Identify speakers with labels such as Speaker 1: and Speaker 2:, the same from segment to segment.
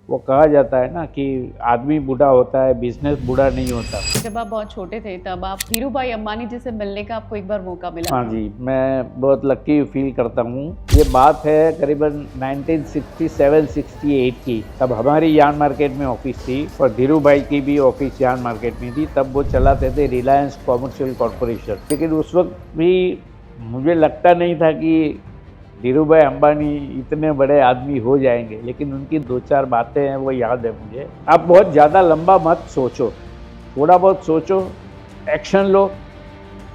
Speaker 1: वो कहा जाता है ना कि आदमी बूढ़ा होता है, बिजनेस बूढ़ा नहीं होता।
Speaker 2: जब आप बहुत छोटे थे तब आप धीरू भाई अंबानी जी से मिलने का आपको एक बार मौका मिला
Speaker 1: हाँ
Speaker 2: था।
Speaker 1: जी, मैं बहुत लकी फील करता हूँ। ये बात है करीबन 1967-68 की। तब हमारी यान मार्केट में ऑफिस थी और धीरू भाई की भी ऑफिस यान मार्केट में थी। तब वो चलाते थे रिलायंस कॉमर्शियल कॉरपोरेशन। लेकिन उस वक्त भी मुझे लगता नहीं था कि धीरू भाई अंबानी इतने बड़े आदमी हो जाएंगे, लेकिन उनकी दो चार बातें हैं वो याद है मुझे। आप बहुत ज़्यादा लंबा मत सोचो, थोड़ा बहुत सोचो, एक्शन लो,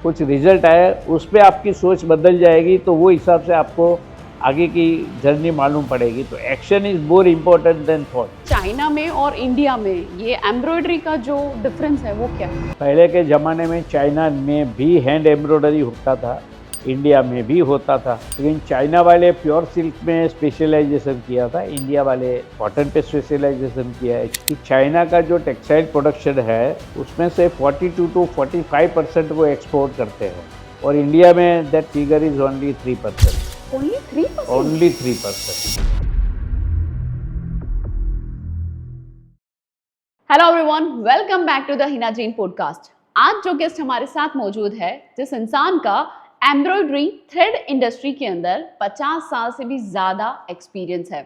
Speaker 1: कुछ रिजल्ट आए, उस पर आपकी सोच बदल जाएगी तो वो हिसाब से आपको आगे की जर्नी मालूम पड़ेगी। तो action is more important then thought.
Speaker 2: China में और इंडिया में ये एम्ब्रॉयडरी का जो डिफरेंस है वो क्या है?
Speaker 1: पहले के ज़माने में चाइना में भी हैंड एम्ब्रॉयडरी होता था, इंडिया में भी होता था, लेकिन चाइना वाले प्योर सिल्क में स्पेशलाइजेशन किया था, इंडिया वाले कॉटन पे स्पेशलाइजेशन किया है। कि चाइना का जो टेक्सटाइल प्रोडक्शन है उसमें से 42 to 45% वो एक्सपोर्ट करते हैं और इंडिया में that figure is only 3%।
Speaker 2: Only 3%?
Speaker 1: Only 3%।
Speaker 2: Hello everyone, welcome back to the Hina Jain podcast. आज जो गेस्ट हमारे साथ मौजूद है, जिस इंसान का एम्ब्रॉयडरी थ्रेड इंडस्ट्री के अंदर 50 साल से भी ज़्यादा एक्सपीरियंस है,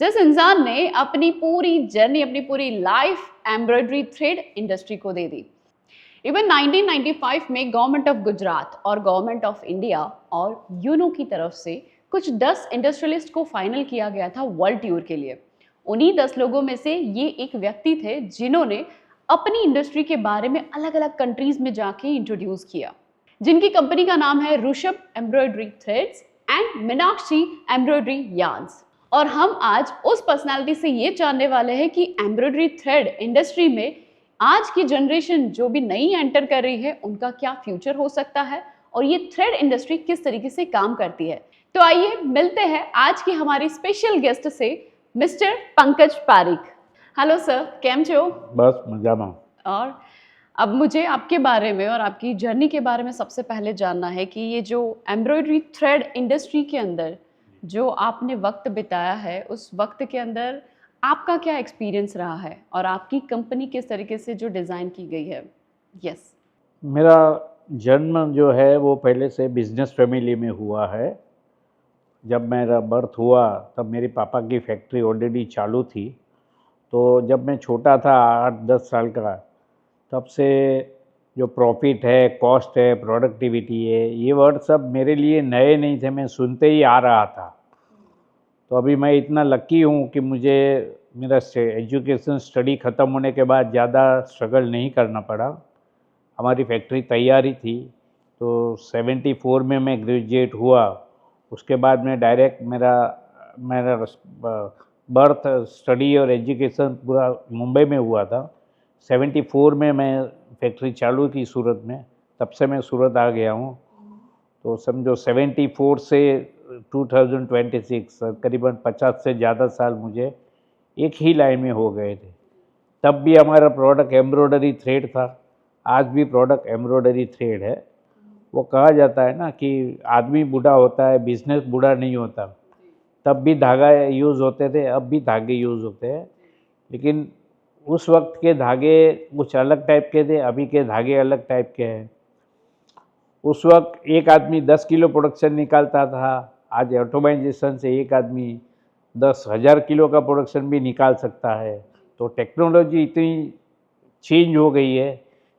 Speaker 2: जिस इंसान ने अपनी पूरी जर्नी, अपनी पूरी लाइफ एम्ब्रॉयडरी थ्रेड इंडस्ट्री को दे दी। इवन 1995 में गवर्नमेंट ऑफ गुजरात और गवर्नमेंट ऑफ इंडिया और यूनो की तरफ से कुछ 10 इंडस्ट्रियलिस्ट को फाइनल किया गया था वर्ल्ड टूर के लिए। उन्हीं 10 लोगों में से ये एक व्यक्ति थे जिन्होंने अपनी इंडस्ट्री के बारे में अलग अलग कंट्रीज में जाके इंट्रोड्यूस किया, जिनकी कंपनी का नाम है Rishabh embroidery threads and Meenakshi embroidery yarns. और हम आज उस पर्सनालिटी से ये जानने वाले हैं कि एम्ब्रॉयडरी थ्रेड इंडस्ट्री में आज की जनरेशन जो भी नई एंटर कर रही है उनका क्या फ्यूचर हो सकता है और ये थ्रेड इंडस्ट्री किस तरीके से काम करती है। तो आइए मिलते हैं आज की हमारी स्पेशल गेस्ट से, mister Pankaj Pareek. Hello sir, केम छो?
Speaker 1: बस मजा में।
Speaker 2: और अब मुझे आपके बारे में और आपकी जर्नी के बारे में सबसे पहले जानना है कि ये जो एम्ब्रॉयडरी थ्रेड इंडस्ट्री के अंदर जो आपने वक्त बिताया है, उस वक्त के अंदर आपका क्या एक्सपीरियंस रहा है और आपकी कंपनी किस तरीके से जो डिज़ाइन की गई है। यस।
Speaker 1: मेरा जन्म जो है वो पहले से बिजनेस फैमिली में हुआ है। जब मेरा बर्थ हुआ तब मेरे पापा की फैक्ट्री ऑलरेडी चालू थी। तो जब मैं छोटा था 8-10 साल का, तब से जो प्रॉफिट है, कॉस्ट है, प्रोडक्टिविटी है, ये वर्ड सब मेरे लिए नए नहीं थे, मैं सुनते ही आ रहा था। तो अभी मैं इतना लकी हूँ कि मुझे मेरा एजुकेशन स्टडी ख़त्म होने के बाद ज़्यादा स्ट्रगल नहीं करना पड़ा। हमारी फैक्ट्री तैयार ही थी। तो 74 में मैं ग्रेजुएट हुआ। उसके बाद में डायरेक्ट मेरा मेरा बर्थ, स्टडी और एजुकेशन पूरा मुंबई में हुआ था। 74 में मैं फैक्ट्री चालू की सूरत में, तब से मैं सूरत आ गया हूँ। तो समझो 74 से 2026 करीबन 50 से ज़्यादा साल मुझे एक ही लाइन में हो गए थे। तब भी हमारा प्रोडक्ट एम्ब्रॉयडरी थ्रेड था, आज भी प्रोडक्ट एम्ब्रॉयडरी थ्रेड है। वो कहा जाता है ना कि आदमी बूढ़ा होता है, बिजनेस बूढ़ा नहीं होता। तब भी धागा यूज़ होते थे, अब भी धागे यूज़ होते हैं, लेकिन उस वक्त के धागे कुछ अलग टाइप के थे, अभी के धागे अलग टाइप के हैं। उस वक्त एक आदमी 10 किलो प्रोडक्शन निकालता था, आज ऑटोमाइजेशन से एक आदमी 10,000 किलो का प्रोडक्शन भी निकाल सकता है। तो टेक्नोलॉजी इतनी चेंज हो गई है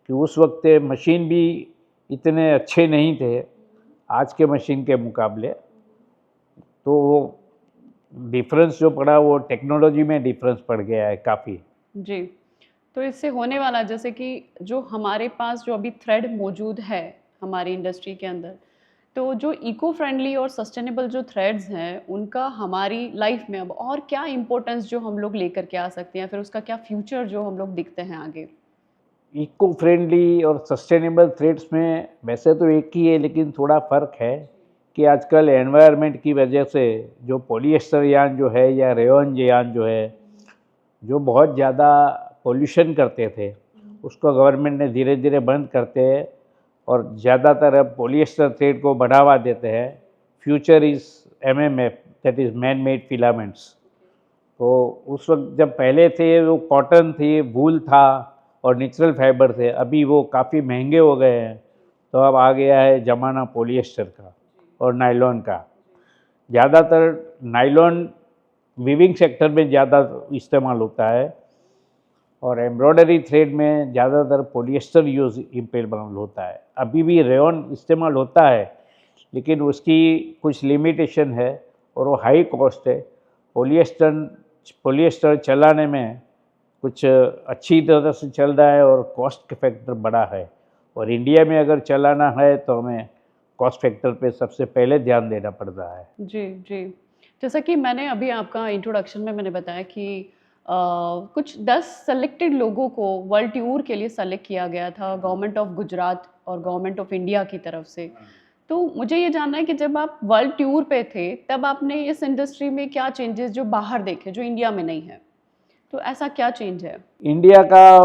Speaker 1: कि उस वक्त मशीन भी इतने अच्छे नहीं थे आज के मशीन के मुकाबले। तो वो डिफरेंस जो पड़ा वो टेक्नोलॉजी में डिफरेंस पड़ गया है काफ़ी।
Speaker 2: जी। तो इससे होने वाला, जैसे कि जो हमारे पास जो अभी थ्रेड मौजूद है हमारी इंडस्ट्री के अंदर, तो जो इको फ्रेंडली और सस्टेनेबल जो थ्रेड्स हैं उनका हमारी लाइफ में अब और क्या इम्पोर्टेंस जो हम लोग लेकर के आ सकते हैं, फिर उसका क्या फ्यूचर जो हम लोग दिखते हैं आगे?
Speaker 1: इको फ्रेंडली और सस्टेनेबल थ्रेड्स में वैसे तो एक ही है, लेकिन थोड़ा फ़र्क है कि आजकल एनवायरनमेंट की वजह से जो पॉलिएस्टर यान जो है या रेयॉन यान जो है, जो बहुत ज़्यादा पोल्यूशन करते थे, उसको गवर्नमेंट ने धीरे धीरे बंद करते हैं और ज़्यादातर अब पॉलिएस्टर थ्रेड को बढ़ावा देते हैं। Future is MMF, that is man made filaments. तो उस वक्त जब पहले थे वो कॉटन थी, वूल था और नेचुरल फाइबर थे, अभी वो काफ़ी महंगे हो गए हैं। तो अब आ गया है ज़माना पॉलिएस्टर का और नायलॉन का। ज़्यादातर नायलॉन वीविंग सेक्टर में ज़्यादा इस्तेमाल होता है और एम्ब्रॉयडरी थ्रेड में ज़्यादातर पॉलिएस्टर यूज़ इम्पेबल होता है। अभी भी रेयॉन इस्तेमाल होता है, लेकिन उसकी कुछ लिमिटेशन है और वो हाई कॉस्ट है। पॉलिएस्टर पॉलिएस्टर चलाने में कुछ अच्छी तरह से चल रहा है और कॉस्ट फैक्टर बड़ा है, और इंडिया में अगर चलाना है तो हमें कॉस्ट फैक्टर पे सबसे पहले ध्यान देना पड़ता है।
Speaker 2: जी, जी। जैसा कि मैंने अभी आपका इंट्रोडक्शन में मैंने बताया कि कुछ 10 सेलेक्टेड लोगों को वर्ल्ड टूर के लिए सेलेक्ट किया गया था गवर्नमेंट ऑफ गुजरात और गवर्नमेंट ऑफ इंडिया की तरफ से। तो मुझे ये जानना है कि जब आप वर्ल्ड टूर पे थे, तब आपने इस इंडस्ट्री में क्या चेंजेस जो बाहर देखे, जो इंडिया में नहीं है? तो ऐसा क्या चेंज है?
Speaker 1: इंडिया का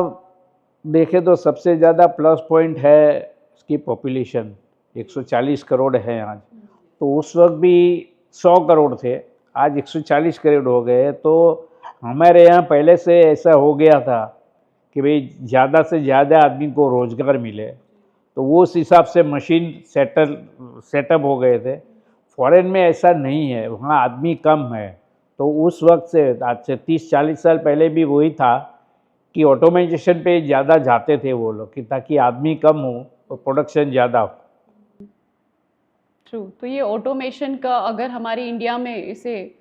Speaker 1: देखें तो सबसे ज़्यादा प्लस पॉइंट है इसकी पॉपुलेशन, 140 करोड़ है आज। तो उस वक्त भी 100 करोड़ थे, आज 140 करोड़ हो गए। तो हमारे यहाँ पहले से ऐसा हो गया था कि भाई ज़्यादा से ज़्यादा आदमी को रोज़गार मिले, तो वो उस हिसाब से मशीन सेटअप हो गए थे। फॉरेन में ऐसा नहीं है, वहाँ आदमी कम है। तो उस वक्त से आज से 30-40 साल पहले भी वही था कि ऑटोमेशन पे ज़्यादा जाते थे वो लोग, कि ताकि आदमी कम हो और प्रोडक्शन ज़्यादा हो।
Speaker 2: ट्रू। तो ये ऑटोमेशन का अगर हमारे इंडिया में इसे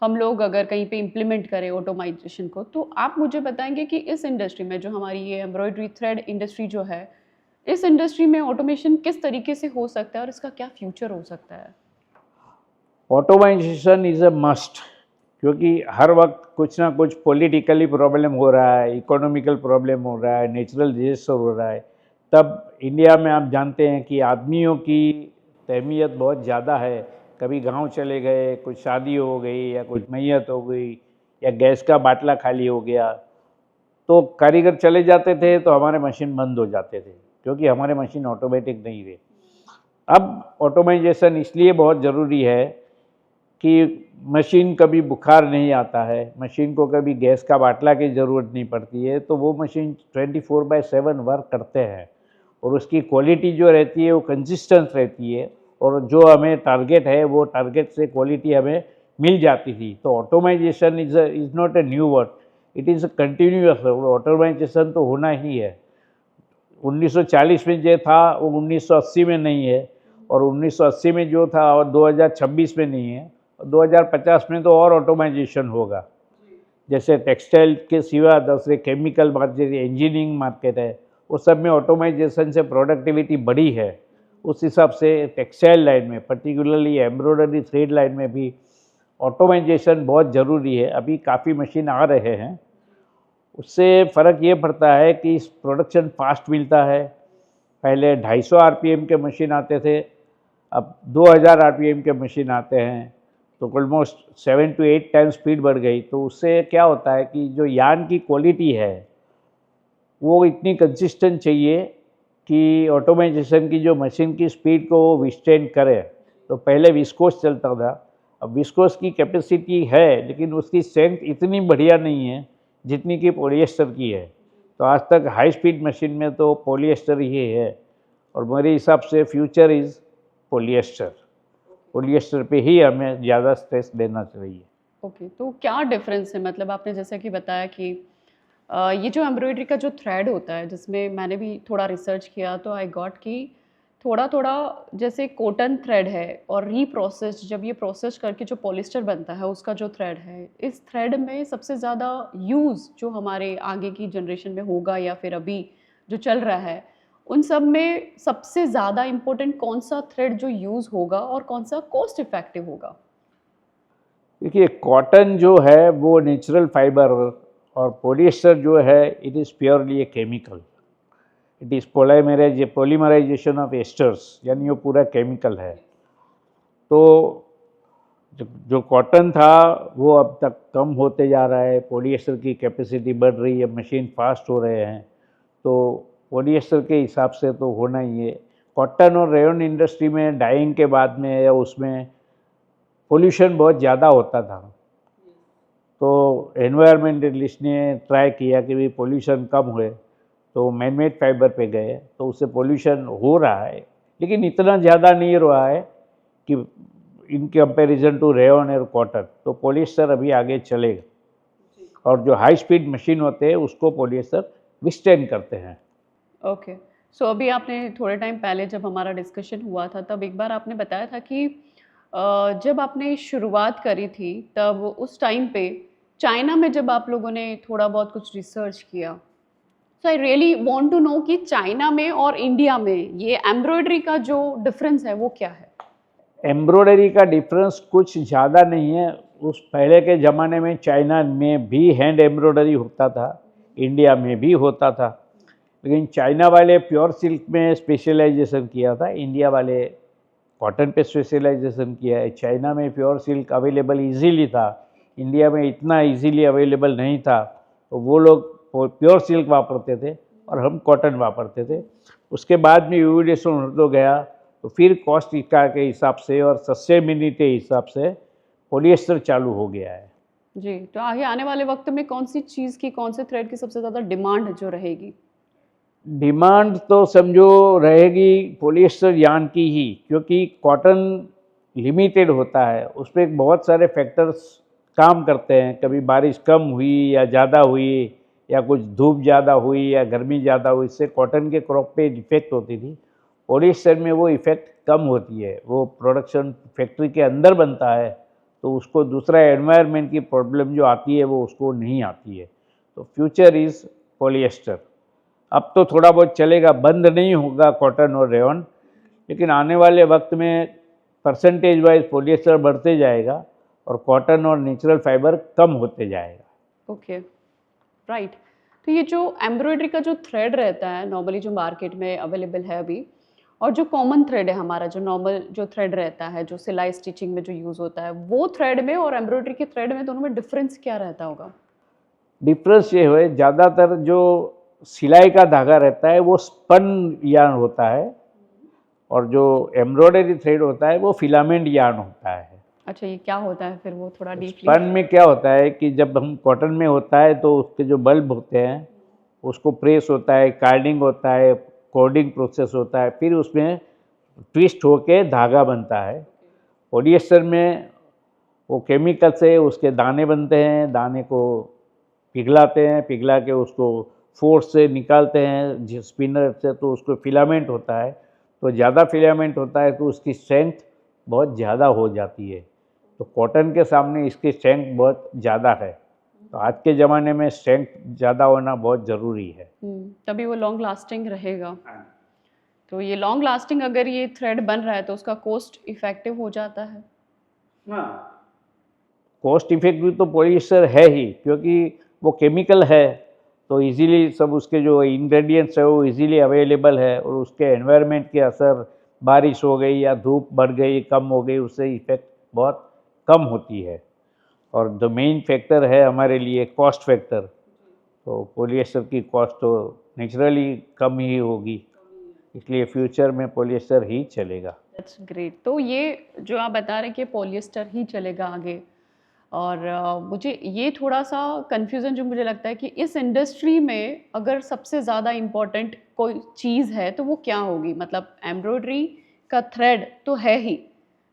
Speaker 2: हम लोग अगर कहीं पे इम्प्लीमेंट करें ऑटोमाइजेशन को, तो आप मुझे बताएंगे कि इस इंडस्ट्री में जो हमारी ये एम्ब्रॉयडरी थ्रेड इंडस्ट्री जो है, इस इंडस्ट्री में ऑटोमेशन किस तरीके से हो सकता है और इसका क्या फ्यूचर हो सकता है?
Speaker 1: ऑटोमाइजेशन इज़ अ मस्ट, क्योंकि हर वक्त कुछ ना कुछ पॉलिटिकली प्रॉब्लम हो रहा है, इकोनॉमिकल प्रॉब्लम हो रहा है, नेचुरल डिजास्टर हो रहा है। तब इंडिया में आप जानते हैं कि आदमियों की अहमियत बहुत ज़्यादा है। कभी गांव चले गए, कुछ शादी हो गई या कुछ मैयत हो गई या गैस का बाटला खाली हो गया, तो कारीगर चले जाते थे तो हमारे मशीन बंद हो जाते थे, क्योंकि हमारे मशीन ऑटोमेटिक नहीं थे। अब ऑटोमाइजेशन इसलिए बहुत ज़रूरी है कि मशीन कभी बुखार नहीं आता है, मशीन को कभी गैस का बाटला की ज़रूरत नहीं पड़ती है, तो वो मशीन 24/7 वर्क करते हैं और उसकी क्वालिटी जो रहती है वो कंसिस्टेंट रहती है, और जो हमें टारगेट है वो टारगेट से क्वालिटी हमें मिल जाती थी। तो automisation is not a new word, it is continuous. Automisation तो होना ही है। 1940 में जो था वो 1980 में नहीं है, और 1980 में जो था और 2026 में नहीं है, और 2050 में तो और ऑटोमाइजेशन होगा। जैसे टेक्सटाइल के सिवा दूसरे केमिकल मार्केट, इंजीनियरिंग मार्केट है, उस सब में ऑटोमाइजेशन से प्रोडक्टिविटी बढ़ी है। उस हिसाब से टेक्सटाइल लाइन में, पर्टिकुलरली एम्ब्रॉयडरी थ्रेड लाइन में भी ऑटोमाइजेशन बहुत ज़रूरी है। अभी काफ़ी मशीन आ रहे हैं, उससे फ़र्क ये पड़ता है कि प्रोडक्शन फास्ट मिलता है। पहले 250 आरपीएम के मशीन आते थे, अब 2000 आरपीएम के मशीन आते हैं, तो ऑलमोस्ट 7 to 8 टाइम स्पीड बढ़ गई। तो उससे क्या होता है कि जो यार्न की क्वालिटी है वो इतनी कंसिस्टेंट चाहिए कि ऑटोमाइजेशन की जो मशीन की स्पीड को वो विस्टैंड करे। तो पहले विस्कोस चलता था, अब विस्कोस की कैपेसिटी है, लेकिन उसकी स्ट्रेंथ इतनी बढ़िया नहीं है जितनी कि पॉलिएस्टर की है। तो आज तक हाई स्पीड मशीन में तो पॉलिएस्टर ही है, और मेरे हिसाब से फ्यूचर इज़ पॉलिएस्टर। पॉलिएस्टर पे ही हमें ज़्यादा स्ट्रेस देना चाहिए।
Speaker 2: ओके, तो क्या डिफरेंस है? मतलब आपने जैसा कि बताया कि ये जो एम्ब्रॉयडरी का जो थ्रेड होता है, जिसमें मैंने भी थोड़ा रिसर्च किया, तो आई गॉट कि थोड़ा-थोड़ा जैसे कॉटन थ्रेड है और रीप्रोसेस्ड, जब ये प्रोसेस करके जो पॉलिएस्टर बनता है, उसका जो थ्रेड है, इस थ्रेड में सबसे ज़्यादा यूज़ जो हमारे आगे की जनरेशन में होगा या फिर अभी जो चल रहा है, उन सब में सबसे ज़्यादा इम्पोर्टेंट कौन-सा थ्रेड जो यूज़ होगा और कौन-सा कॉस्ट इफ़ेक्टिव होगा?
Speaker 1: देखिए, कॉटन जो है वो नेचुरल फाइबर, और पॉलिएस्टर जो है it is purely a chemical. It is polymerisation of esters, यानी वो पूरा केमिकल है। तो जो कॉटन था वो अब तक कम होते जा रहा है, पॉलिएस्टर की कैपेसिटी बढ़ रही है, मशीन फास्ट हो रहे हैं, तो पॉलिएस्टर के हिसाब से तो होना ही है। कॉटन और रेयन इंडस्ट्री में डाइंग के बाद में या उसमें पोल्यूशन बहुत ज़्यादा होता था, तो एनवायरमेंटलिस्ट ने ट्राई किया कि भाई पोल्यूशन कम हुए, तो मैनमेड फाइबर पे गए, तो उससे पोल्यूशन हो रहा है लेकिन इतना ज़्यादा नहीं रहा है कि इन कंपैरिजन टू रेयन और कॉटन। तो पॉलिएस्टर अभी आगे चलेगा और जो हाई स्पीड मशीन होते हैं उसको पॉलिएस्टर विस्टैंड करते हैं।
Speaker 2: ओके। सो अभी आपने थोड़े टाइम पहले जब हमारा डिस्कशन हुआ था तब एक बार आपने बताया था कि जब आपने शुरुआत करी थी तब उस टाइम पे चाइना में जब आप लोगों ने थोड़ा बहुत कुछ रिसर्च किया, so I really want to know कि चाइना में और इंडिया में ये एम्ब्रॉयडरी का जो डिफरेंस है वो क्या है?
Speaker 1: एम्ब्रॉयडरी का डिफरेंस कुछ ज़्यादा नहीं है। उस पहले के ज़माने में चाइना में भी हैंड एम्ब्रॉयडरी होता था, इंडिया में भी होता था, लेकिन चाइना वाले प्योर सिल्क में स्पेशलाइजेशन किया था, इंडिया वाले कॉटन पे स्पेशलाइजेशन किया है। चाइना में प्योर सिल्क अवेलेबल इजीली था, इंडिया में इतना इजीली अवेलेबल नहीं था, तो वो लोग प्योर सिल्क वापरते थे और हम कॉटन वापरते थे। उसके बाद में यूविडेशन होते गया, तो फिर कॉस्ट के हिसाब से और सस्टेनेबिलिटी के हिसाब से पॉलिएस्टर चालू हो गया है।
Speaker 2: जी, तो आगे आने वाले वक्त में कौन सी चीज़ की, कौन से थ्रेड की सबसे ज़्यादा डिमांड जो रहेगी?
Speaker 1: डिमांड तो समझो रहेगी पॉलिएस्टर यार्न की ही, क्योंकि कॉटन लिमिटेड होता है, उस पर बहुत सारे फैक्टर्स काम करते हैं। कभी बारिश कम हुई या ज़्यादा हुई या कुछ धूप ज़्यादा हुई या गर्मी ज़्यादा हुई, इससे कॉटन के क्रॉप पे इफेक्ट होती थी। पॉलिएस्टर में वो इफ़ेक्ट कम होती है, वो प्रोडक्शन फैक्ट्री के अंदर बनता है, तो उसको दूसरा एनवायरनमेंट की प्रॉब्लम जो आती है वो उसको नहीं आती है। तो फ्यूचर इज़ पॉलिएस्टर। अब तो थोड़ा बहुत चलेगा, बंद नहीं होगा कॉटन और रेयन, लेकिन आने वाले वक्त में परसेंटेज वाइज पॉलिएस्टर बढ़ते जाएगा और कॉटन और नेचुरल फाइबर कम होते जाएगा।
Speaker 2: Okay, right. तो ये जो एम्ब्रॉयडरी का जो थ्रेड रहता है नॉर्मली जो मार्केट में अवेलेबल है अभी, और जो कॉमन थ्रेड है हमारा जो नॉर्मल जो थ्रेड रहता है जो सिलाई स्टिचिंग में जो यूज़ होता है, वो थ्रेड में और एम्ब्रॉयडरी के थ्रेड में दोनों में डिफरेंस क्या रहता होगा?
Speaker 1: डिफरेंस ये है, ज़्यादातर जो सिलाई का धागा रहता है वो स्पन यार्न होता है और जो एम्ब्रॉयडरी थ्रेड होता है वो फिलामेंट यार्न होता है।
Speaker 2: अच्छा, ये क्या होता है फिर वो थोड़ा डीपली?
Speaker 1: स्पन में क्या होता है कि जब हम कॉटन में होता है तो उसके जो बल्ब होते हैं उसको प्रेस होता है, कार्डिंग होता है, कोडिंग प्रोसेस होता है, फिर उसमें ट्विस्ट होके धागा बनता है। पॉलिएस्टर में वो केमिकल से उसके दाने बनते हैं, दाने को पिघलाते हैं, पिघला के उसको फोर्स से निकालते हैं जिस स्पिनर से, तो उसको फिलामेंट होता है। तो ज़्यादा फिलामेंट होता है तो उसकी स्ट्रेंथ बहुत ज़्यादा हो जाती है। तो कॉटन के सामने इसकी स्ट्रेंथ बहुत ज़्यादा है, तो आज के ज़माने में स्ट्रेंथ ज़्यादा होना बहुत ज़रूरी है।
Speaker 2: तभी वो लॉन्ग लास्टिंग रहेगा। तो ये लॉन्ग लास्टिंग अगर ये थ्रेड बन रहा है तो उसका कॉस्ट इफेक्टिव हो जाता है।
Speaker 1: कॉस्ट इफेक्टिव तो पॉलिएस्टर है ही, क्योंकि वो केमिकल है, तो इजीली सब उसके जो इंग्रेडिएंट्स है वो इजीली अवेलेबल है, और उसके एनवायरनमेंट के असर, बारिश हो गई या धूप बढ़ गई, कम हो गई, उससे इफेक्ट बहुत कम होती है। और द मेन फैक्टर है हमारे लिए कॉस्ट फैक्टर, तो पॉलिएस्टर की कॉस्ट तो नेचुरली कम ही होगी, इसलिए फ्यूचर में पॉलिएस्टर ही चलेगा।
Speaker 2: That's great. तो ये जो आप बता रहे हैं कि पॉलिएस्टर ही चलेगा आगे, और मुझे ये थोड़ा सा कन्फ्यूज़न जो मुझे लगता है कि इस इंडस्ट्री में अगर सबसे ज़्यादा इम्पोर्टेंट कोई चीज़ है तो वो क्या होगी? मतलब एम्ब्रॉयडरी का थ्रेड तो है ही,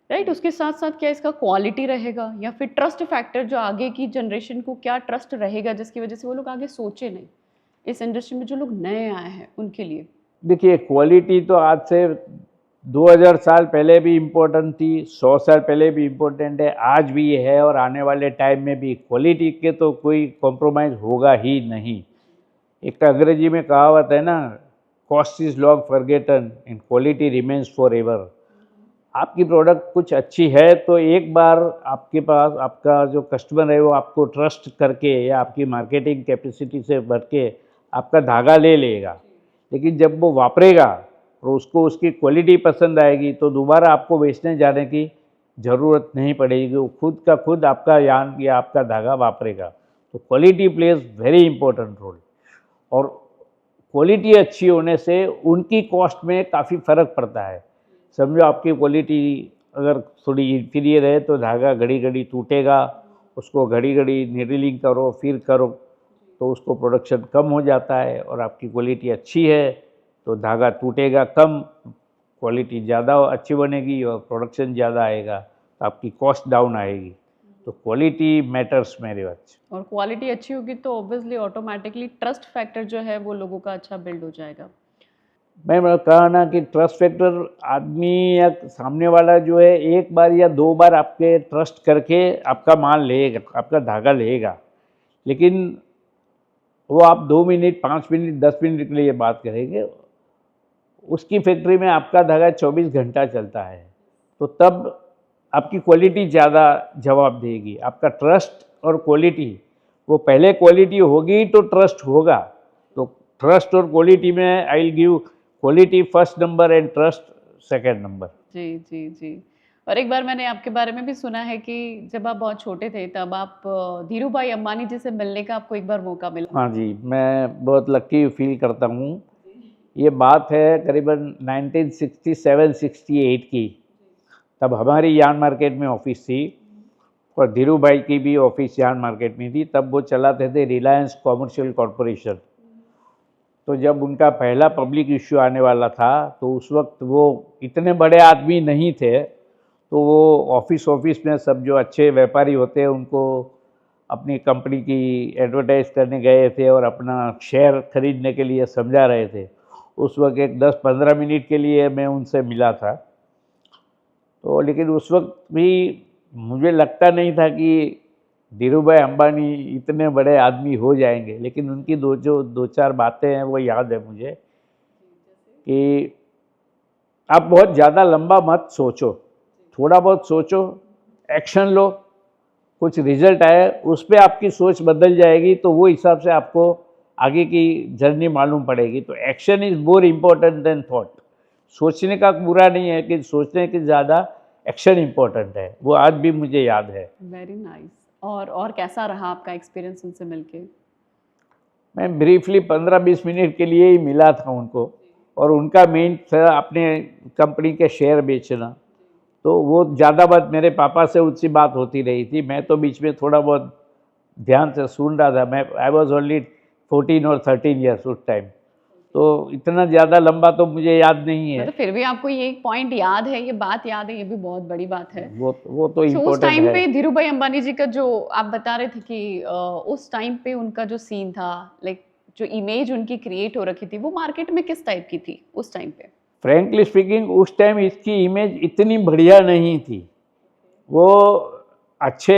Speaker 2: राइट? उसके साथ साथ क्या इसका क्वालिटी रहेगा या फिर ट्रस्ट फैक्टर, जो आगे की जनरेशन को क्या ट्रस्ट रहेगा जिसकी वजह से वो लोग आगे सोचे नहीं, इस इंडस्ट्री में जो लोग नए आए हैं उनके लिए?
Speaker 1: देखिए, क्वालिटी तो आज से 2000 साल पहले भी इम्पोर्टेंट थी, 100 साल पहले भी इम्पोर्टेंट है, आज भी ये है और आने वाले टाइम में भी क्वालिटी के तो कोई कॉम्प्रोमाइज़ होगा ही नहीं। एक अंग्रेजी में कहावत है ना, cost is long forgotten and quality remains for ever. आपकी प्रोडक्ट कुछ अच्छी है तो एक बार आपके पास आपका जो कस्टमर है वो आपको ट्रस्ट करके या आपकी मार्केटिंग कैपेसिटी से बढ़ के आपका धागा ले लेगा, लेकिन जब वो वापरेगा और उसको उसकी क्वालिटी पसंद आएगी तो दोबारा आपको बेचने जाने की ज़रूरत नहीं पड़ेगी, वो खुद का खुद आपका यार्न या आपका धागा वापरेगा। तो quality plays very important role, और क्वालिटी अच्छी होने से उनकी कॉस्ट में काफ़ी फ़र्क पड़ता है। समझो आपकी क्वालिटी अगर थोड़ी इन्फीरियर है तो धागा घड़ी घड़ी टूटेगा उसको घड़ी घड़ी नीडलिंग करो फिर करो, तो उसको प्रोडक्शन कम हो जाता है। और आपकी क्वालिटी अच्छी है तो धागा टूटेगा कम, क्वालिटी ज़्यादा अच्छी बनेगी और प्रोडक्शन ज़्यादा आएगा तो आपकी कॉस्ट डाउन आएगी। तो क्वालिटी मैटर्स मेरे बच्चे।
Speaker 2: और क्वालिटी अच्छी होगी तो ऑब्वियसली ऑटोमेटिकली ट्रस्ट फैक्टर जो है वो लोगों का अच्छा बिल्ड हो जाएगा।
Speaker 1: मैं कहा ना कि ट्रस्ट फैक्टर, आदमी या सामने वाला जो है एक बार या दो बार आपके ट्रस्ट करके आपका माल लेगा, आपका धागा लेगा, लेकिन वो आप 2 मिनट 5 मिनट 10 मिनट के लिए बात करेंगे, उसकी फैक्ट्री में आपका धागा 24 घंटा चलता है। तो तब आपकी क्वालिटी ज़्यादा जवाब देगी। आपका ट्रस्ट और क्वालिटी, वो पहले क्वालिटी होगी तो ट्रस्ट होगा। तो ट्रस्ट और क्वालिटी में I will give quality first number and trust second number.
Speaker 2: जी, जी, जी। और एक बार मैंने आपके बारे में भी सुना है कि जब आप बहुत छोटे थे तब आप धीरू भाई अंबानी जी से मिलने का आपको एक बार मौका मिला।
Speaker 1: हाँ जी, मैं बहुत लकी फील करता हूँ। ये बात है करीबन 1967-68 की। तब हमारी यार्न मार्केट में ऑफिस थी और धीरू भाई की भी ऑफिस यार्न मार्केट में थी। तब वो चलाते थे रिलायंस कॉमर्शियल कॉरपोरेशन। तो जब उनका पहला पब्लिक इश्यू आने वाला था तो उस वक्त वो इतने बड़े आदमी नहीं थे, तो वो ऑफिस में सब जो अच्छे व्यापारी होते हैं उनको अपनी कंपनी की एडवर्टाइज करने गए थे और अपना शेयर खरीदने के लिए समझा रहे थे। उस वक्त एक 10-15 मिनट के लिए मैं उनसे मिला था। तो लेकिन उस वक्त भी मुझे लगता नहीं था कि धीरू भाई अंबानी इतने बड़े आदमी हो जाएंगे, लेकिन उनकी दो चार बातें हैं वो याद है मुझे कि आप बहुत ज़्यादा लंबा मत सोचो, थोड़ा बहुत सोचो, एक्शन लो, कुछ रिजल्ट आए उस पर आपकी सोच बदल जाएगी तो वो हिसाब से आपको आगे की जर्नी मालूम पड़ेगी। तो action is more important then thought. सोचने का बुरा नहीं है कि सोचने के ज़्यादा एक्शन इम्पोर्टेंट है, वो आज भी मुझे याद है।
Speaker 2: Very nice. और कैसा रहा आपका एक्सपीरियंस उनसे मिलके?
Speaker 1: मैं ब्रीफली 15-20 मिनट के लिए ही मिला था उनको, और उनका मेन था अपने कंपनी के शेयर बेचना। तो वो ज़्यादा बात मेरे पापा से उससे बात होती रही थी, मैं तो बीच में थोड़ा बहुत ध्यान से सुन रहा था। मैं आई वॉज ओनली 14 और 13 ईयर्स उस टाइम, तो इतना ज़्यादा लंबा तो मुझे याद नहीं है।
Speaker 2: मतलब फिर भी आपको ये एक पॉइंट याद है, ये बात याद है, ये भी बहुत बड़ी बात है।
Speaker 1: वो तो
Speaker 2: तो उस
Speaker 1: इम्पोर्टेंट
Speaker 2: टाइम
Speaker 1: है।
Speaker 2: पे धीरू भाई अंबानी जी का जो आप बता रहे थे कि उस टाइम पे उनका जो सीन था, लाइक जो इमेज उनकी क्रिएट हो रखी थी, वो मार्केट में किस टाइप की थी उस टाइम पे?
Speaker 1: फ्रैंकली स्पीकिंग उस टाइम इसकी इमेज इतनी बढ़िया नहीं थी। वो अच्छे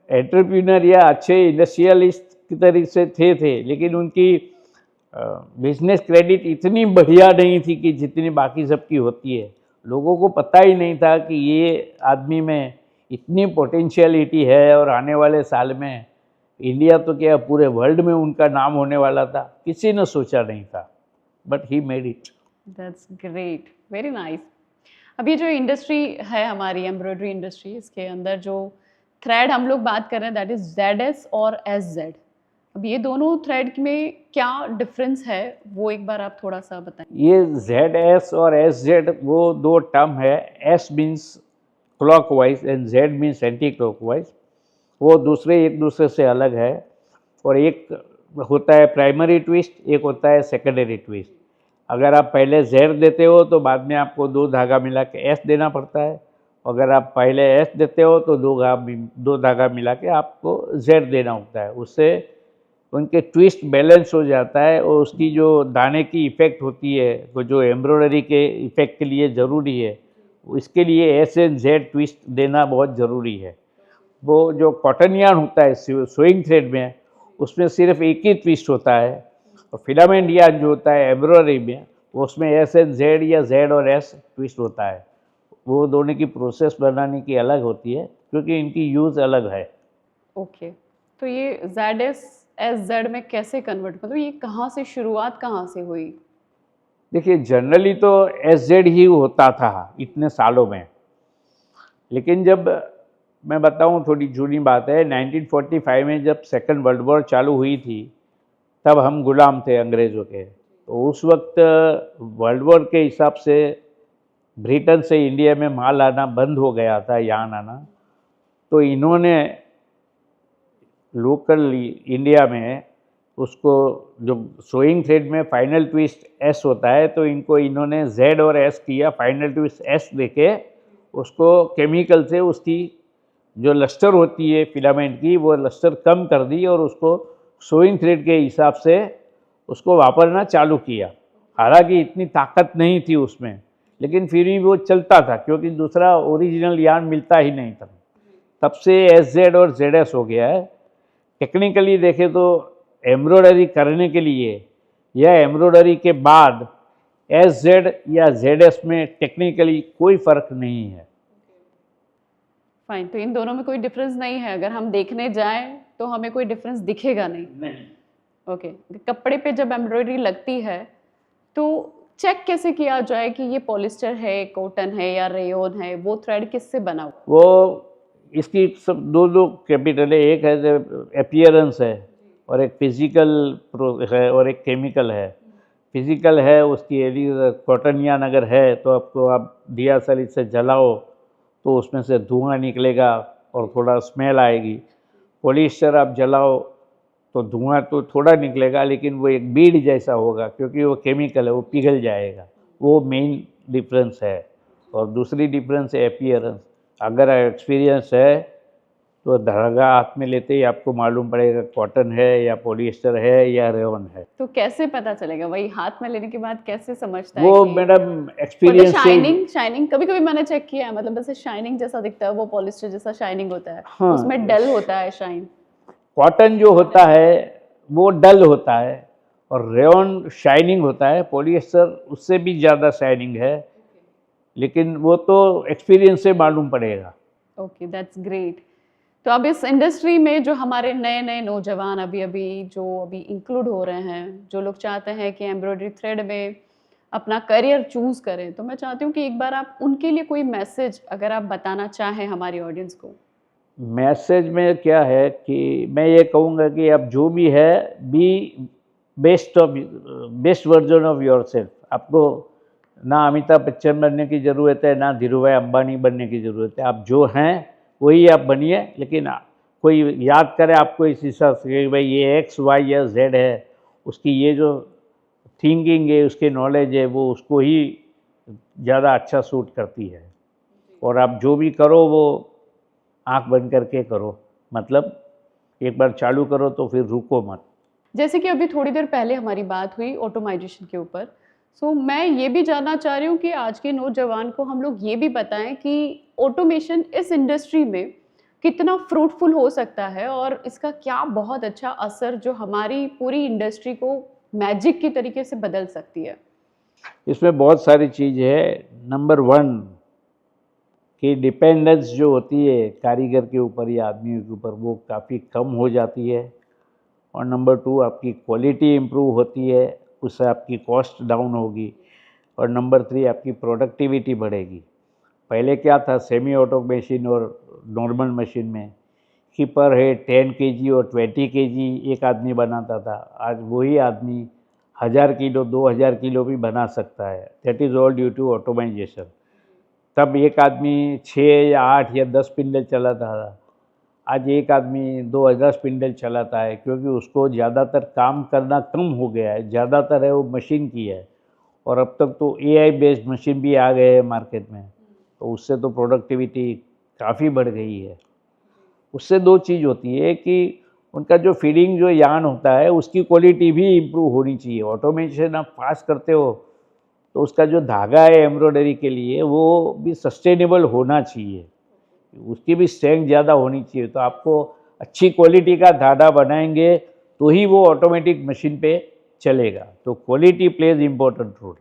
Speaker 1: एंटरप्रेन्योर या अच्छे इंडस्ट्रियलिस्ट की तरह से थे, लेकिन उनकी बिजनेस क्रेडिट इतनी बढ़िया नहीं थी कि जितनी बाकी सबकी होती है। लोगों को पता ही नहीं था कि ये आदमी में इतनी पोटेंशियलिटी है और आने वाले साल में इंडिया तो क्या पूरे वर्ल्ड में उनका नाम होने वाला था, किसी ने सोचा नहीं था, but he made it.
Speaker 2: That's great, very nice. अब ये जो इंडस्ट्री है हमारी एम्ब्रॉयडरी इंडस्ट्री, इसके अंदर जो थ्रेड हम लोग बात कर रहे हैं दैट इज ZS और SZ। अब ये दोनों थ्रेड में क्या डिफरेंस है वो एक बार आप थोड़ा सा बताएं।
Speaker 1: ये ZS और SZ वो दो टर्म है। S means clockwise and Z means anti clockwise. वो एक दूसरे से अलग है। और एक होता है प्राइमरी ट्विस्ट, एक होता है सेकेंडरी ट्विस्ट। अगर आप पहले Z देते हो तो बाद में आपको दो धागा मिला के S देना पड़ता है। अगर आप पहले S देते हो तो दो धागा मिला के आपको Z देना होता है। उससे उनके ट्विस्ट बैलेंस हो जाता है और उसकी जो दाने की इफ़ेक्ट होती है, वो जो एम्ब्रॉयडरी के इफ़ेक्ट के लिए ज़रूरी है, इसके लिए S एंड Z ट्विस्ट देना बहुत ज़रूरी है। वो जो कॉटन यार्न होता है सोइंग थ्रेड में, उसमें सिर्फ एक ही ट्विस्ट होता है, और फिलामेंट यार्न जो होता है एम्ब्रॉयडरी में, उसमें S एंड Z या Z और S ट्विस्ट होता है। वो दोनों की प्रोसेस बनाने की अलग होती है क्योंकि इनकी यूज़ अलग है।
Speaker 2: ओके, तो ये ZS SZ में कैसे कन्वर्ट, मतलब ये कहाँ से शुरुआत कहाँ से हुई?
Speaker 1: देखिए जनरली तो SZ ही होता था इतने सालों में, लेकिन जब मैं बताऊं थोड़ी जूनी बात है, 1945 में जब सेकंड वर्ल्ड वॉर चालू हुई थी तब हम गुलाम थे अंग्रेज़ों के। तो उस वक्त वर्ल्ड वॉर के हिसाब से ब्रिटेन से इंडिया में माल आना बंद हो गया था, यार्न आना। तो इन्होंने लोकल इंडिया में उसको, जो सोइंग थ्रेड में फाइनल ट्विस्ट एस होता है, तो इन्होंने जेड और एस किया, फाइनल ट्विस्ट एस देके उसको केमिकल से उसकी जो लस्टर होती है फिलामेंट की, वो लस्टर कम कर दी और उसको सोइंग थ्रेड के हिसाब से उसको वापरना चालू किया। हालांकि इतनी ताकत नहीं थी उसमें, लेकिन फिर भी वो चलता था क्योंकि दूसरा ओरिजिनल यार्न मिलता ही नहीं था। तब से एस जेड और जेड एस हो गया है। टेक्निकली देखें तो एम्ब्रॉयडरी करने के लिए या एम्ब्रॉयडरी के बाद एस जेड या जेड एस में टेक्निकली कोई फ़र्क नहीं है।
Speaker 2: फाइन, तो इन दोनों में कोई डिफरेंस नहीं है, अगर हम देखने जाएं तो हमें कोई डिफरेंस दिखेगा नहीं। ओके, कपड़े पे जब एम्ब्रॉयडरी लगती है तो चेक कैसे किया जाए कि ये पॉलिस्टर है, कॉटन है या रेयॉन है, वो थ्रेड किससे बना हुआ?
Speaker 1: वो इसकी सब दो कैपिटल है, एक है अपीयरेंस है और एक फिजिकल है और एक केमिकल है। फिजिकल है उसकी यदि कॉटन यार्न अगर है तो आपको आप दिया सलीट से जलाओ तो उसमें से धुआं निकलेगा और थोड़ा स्मेल आएगी। पॉलिस्टर आप जलाओ तो धुआं तो थोड़ा निकलेगा लेकिन वो एक बीड जैसा होगा क्योंकि वो केमिकल है, वो पिघल जाएगा। वो मेन डिफरेंस है। और दूसरी डिफरेंस है अपीयरेंस। अगर एक्सपीरियंस है तो धागा हाथ में लेते ही आपको मालूम पड़ेगा कॉटन है या पॉलिएस्टर है या रेयॉन है।
Speaker 2: तो कैसे पता चलेगा, वही हाथ में लेने के बाद कैसे समझता है
Speaker 1: वो
Speaker 2: कि
Speaker 1: मैडम एक्सपीरियंस से।
Speaker 2: शाइनिंग कभी कभी मैंने चेक किया है, मतलब ऐसे शाइनिंग जैसा दिखता है, वो पॉलिस्टर जैसा शाइनिंग होता है।
Speaker 1: हाँ,
Speaker 2: उसमें डल होता है शाइन।
Speaker 1: कॉटन जो होता है वो डल होता है और रेयॉन शाइनिंग होता है। पॉलिएस्टर उससे भी ज़्यादा शाइनिंग है, लेकिन वो तो एक्सपीरियंस से मालूम पड़ेगा।
Speaker 2: Okay, that's great. तो अब इस इंडस्ट्री में जो हमारे नए नए नौजवान अभी इंक्लूड हो रहे हैं, जो लोग चाहते हैं कि एम्ब्रॉयडरी थ्रेड में अपना करियर चूज करें, तो मैं चाहती हूँ कि एक बार आप उनके लिए कोई मैसेज अगर आप बताना चाहें हमारी ऑडियंस को।
Speaker 1: मैसेज में क्या है कि मैं ये कहूँगा कि आप जो भी है, B best version of yourself. आपको ना अमिताभ बच्चन बनने की ज़रूरत है, ना धीरूभाई अंबानी बनने की ज़रूरत है। आप जो हैं वही आप बनिए, लेकिन कोई याद करे आपको इस हिसाब से कि भाई ये एक्स वाई या जेड है, उसकी ये जो थिंकिंग है, उसकी नॉलेज है, वो उसको ही ज़्यादा अच्छा सूट करती है। और आप जो भी करो वो आंख बंद करके करो, मतलब एक बार चालू करो तो फिर रुको मत।
Speaker 2: जैसे कि अभी थोड़ी देर पहले हमारी बात हुई ऑटोमाइजेशन के ऊपर, सो मैं ये भी जानना चाह रही हूँ कि आज के नौजवान को हम लोग ये भी बताएं कि ऑटोमेशन इस इंडस्ट्री में कितना फ्रूटफुल हो सकता है और इसका क्या बहुत अच्छा असर जो हमारी पूरी इंडस्ट्री को मैजिक की तरीके से बदल सकती है।
Speaker 1: इसमें बहुत सारी चीज़ है। नंबर 1 कि डिपेंडेंस जो होती है कारीगर के ऊपर या आदमी के ऊपर, वो काफ़ी कम हो जाती है। और नंबर 2 आपकी क्वालिटी इम्प्रूव होती है, उससे आपकी कॉस्ट डाउन होगी। और नंबर 3 आपकी प्रोडक्टिविटी बढ़ेगी। पहले क्या था, सेमी ऑटो मशीन और नॉर्मल मशीन में कि पर हेड 10 केजी और 20 केजी एक आदमी बनाता था। आज वही आदमी 1000 किलो 2000 किलो भी बना सकता है। That is all due to automisation. तब एक आदमी 6 या 8 या 10 स्पिंडल चलाता था, आज एक आदमी 2000 स्पिंडल चलाता है, क्योंकि उसको ज़्यादातर काम करना कम हो गया है। ज़्यादातर है वो मशीन की है। और अब तक तो एआई बेस्ड मशीन भी आ गए हैं मार्केट में, तो उससे तो प्रोडक्टिविटी काफ़ी बढ़ गई है। उससे 2 चीज़ होती है कि उनका जो फीडिंग जो यार्न होता है उसकी क्वालिटी भी इम्प्रूव होनी चाहिए। ऑटोमेशन आप फास्ट करते हो तो उसका जो धागा है एम्ब्रॉयडरी के लिए वो भी सस्टेनेबल होना चाहिए, उसकी भी स्ट्रेंथ ज़्यादा होनी चाहिए। तो आपको अच्छी क्वालिटी का धागा बनाएंगे तो ही वो ऑटोमेटिक मशीन पे चलेगा। तो quality plays important role.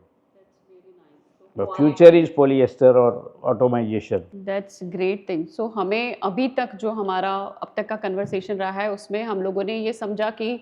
Speaker 1: The future is polyester और automisation.
Speaker 2: That's great thing. So हमें अभी तक जो हमारा अब तक का कन्वर्सेशन रहा है उसमें हम लोगों ने ये समझा कि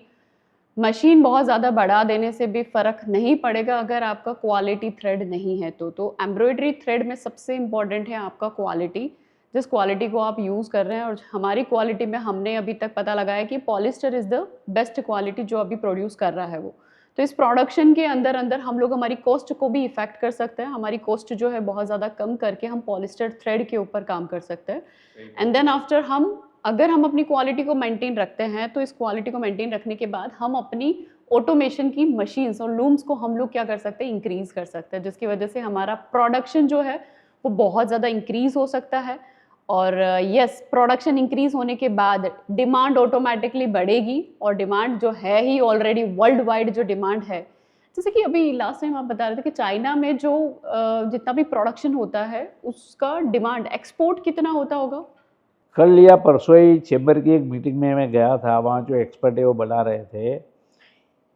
Speaker 2: मशीन बहुत ज़्यादा बढ़ा देने से भी फ़र्क नहीं पड़ेगा अगर आपका क्वालिटी थ्रेड नहीं है तो एम्ब्रॉयडरी थ्रेड में सबसे इम्पॉर्टेंट है आपका क्वालिटी, जिस क्वालिटी को आप यूज़ कर रहे हैं। और हमारी क्वालिटी में हमने अभी तक पता लगाया कि polyester is the best quality जो अभी प्रोड्यूस कर रहा है वो। तो इस प्रोडक्शन के अंदर अंदर हम लोग हमारी कॉस्ट को भी इफेक्ट कर सकते हैं। हमारी कॉस्ट जो है बहुत ज़्यादा कम करके हम पॉलिस्टर थ्रेड के ऊपर काम कर सकते हैं। एंड देन आफ्टर अगर हम अपनी क्वालिटी को मेंटेन रखते हैं तो इस क्वालिटी को मेंटेन रखने के बाद हम अपनी ऑटोमेशन की मशीन्स और लूम्स को हम लोग क्या कर सकते हैं, इंक्रीज़ कर सकते हैं, जिसकी वजह से हमारा प्रोडक्शन जो है वो बहुत ज़्यादा इंक्रीज़ हो सकता है। और यस, प्रोडक्शन इंक्रीज़ होने के बाद डिमांड ऑटोमेटिकली बढ़ेगी, और डिमांड जो है ही ऑलरेडी वर्ल्ड वाइड जो डिमांड है, जैसे कि अभी लास्ट टाइम आप बता रहे थे कि चाइना में जो जितना भी प्रोडक्शन होता है उसका डिमांड एक्सपोर्ट कितना होता होगा?
Speaker 1: कल या परसों ही चैम्बर की एक मीटिंग में मैं गया था, वहाँ जो एक्सपर्ट है वो बता रहे थे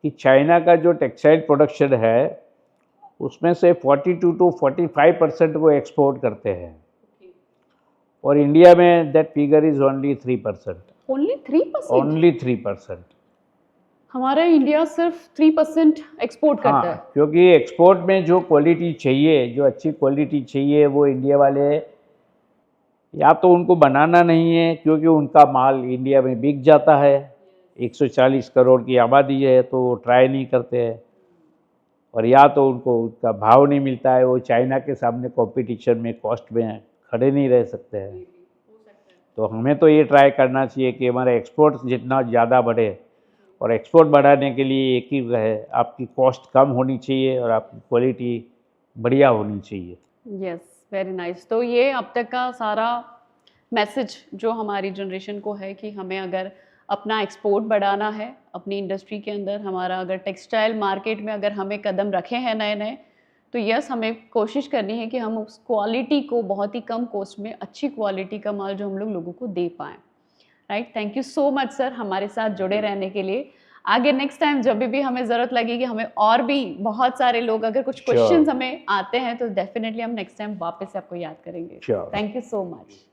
Speaker 1: कि चाइना का जो टेक्सटाइल प्रोडक्शन है उसमें से 42 to 45% वो एक्सपोर्ट करते हैं, और इंडिया में that figure is only 3%।
Speaker 2: Only 3%?
Speaker 1: Only 3%।
Speaker 2: हमारा इंडिया सिर्फ 3% एक्सपोर्ट करता है।
Speaker 1: क्योंकि एक्सपोर्ट में जो क्वालिटी चाहिए, जो अच्छी क्वालिटी चाहिए, वो इंडिया वाले या तो उनको बनाना नहीं है, क्योंकि उनका माल इंडिया में बिक जाता है, 140 करोड़ की आबादी है तो वो ट्राई नहीं करते हैं, और या तो उनको उसका भाव नहीं मिलता है, वो चाइना के सामने कंपटीशन में कॉस्ट में खड़े नहीं रह सकते हैं। तो हमें तो ये ट्राई करना चाहिए कि हमारा एक्सपोर्ट जितना ज़्यादा बढ़े, और एक्सपोर्ट बढ़ाने के लिए एक ही है, आपकी कॉस्ट कम होनी चाहिए और आपकी क्वालिटी बढ़िया होनी चाहिए।
Speaker 2: Yes, very nice. तो ये अब तक का सारा मैसेज जो हमारी जनरेशन को है कि हमें अगर अपना एक्सपोर्ट बढ़ाना है अपनी इंडस्ट्री के अंदर, हमारा अगर टेक्सटाइल मार्केट में अगर हमें कदम रखे हैं नए नए, तो यस, हमें कोशिश करनी है कि हम उस क्वालिटी को बहुत ही कम कॉस्ट में अच्छी क्वालिटी का माल जो हम लोगों को दे पाएँ। Right, thank you so much sir हमारे साथ जुड़े रहने के लिए। आगे नेक्स्ट टाइम जब भी हमें ज़रूरत लगेगी, हमें और भी बहुत सारे लोग अगर कुछ क्वेश्चंस हमें आते हैं तो डेफिनेटली हम नेक्स्ट टाइम वापस से आपको याद करेंगे। Thank you so much.